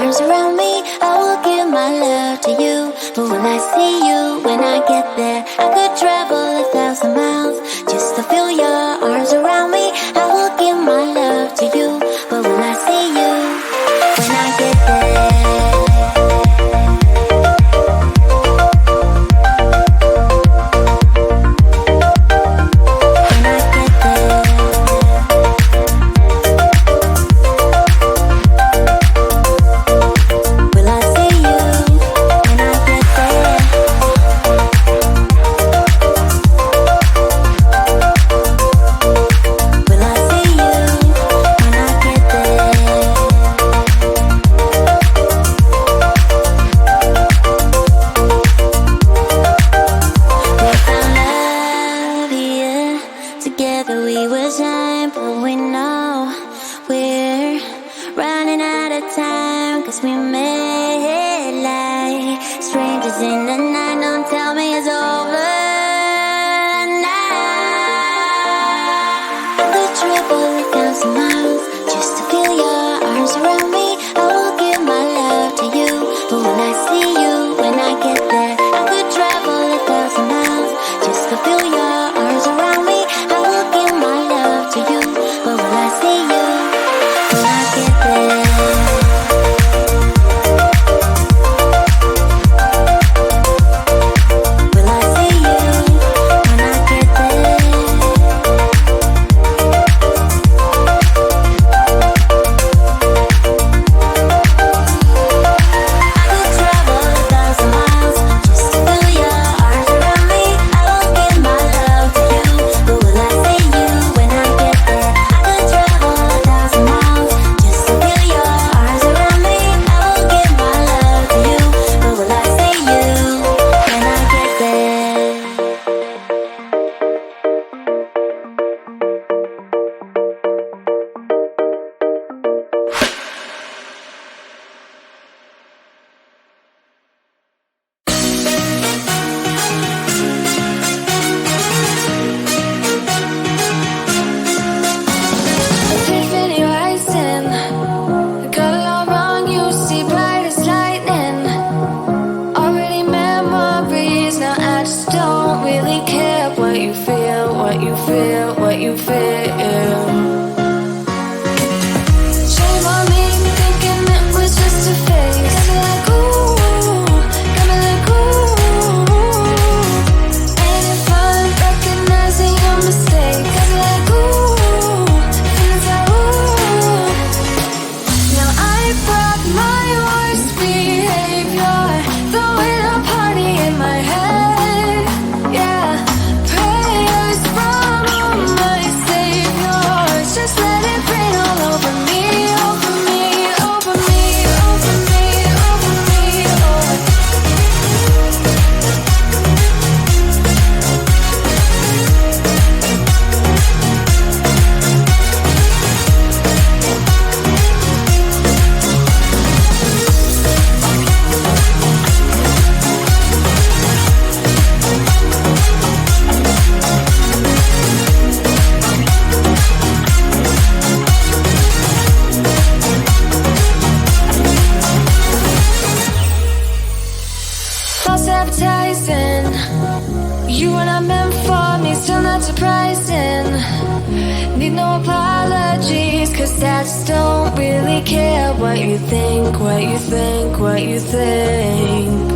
arms around me, I will give my love to you. But will I see you when I get there? I could travel 1,000 miles just to feel your arms around me. I will give my love to you. But will I see you when I get there? Together we will shine, but we know we're running out of time, 'cause we made like strangers in the night. Don't tell me it's over now. I could travel 1,000 miles just to feel your arms around me. I will give my love to you, but will I see you when I get there? I could travel 1,000 miles just to feel your arms around me. I will give my love to you, but will I see you when I get there? Will I see you when I get there? I could travel 1,000 miles just to feel your arms around me. I will give my love to you, but will I see you when I get there? I could travel 1,000 miles just to feel your arms around me. I will give my love to you, but will I see you when I get there? Epiphany rising, got it all wrong, you see bright as lightning. Already memories, now I just don't really care what you feel, what you feel, what you feel. Shame on me, thinking it was just a phase. Got me like ooh, got me like ooh. Ain't it fun recognizing your mistakes? Got me like ooh, feels like ooh. Now I brought my worst behavior, throw it a party in my head. Yeah, prayers from my saviors, just let it rain all over me, over me, over me, over me, over me, over. False advertising, you were not meant for me, still not surprising. Need no apologies, 'cause I just don't really care what you think, what you think, what you think.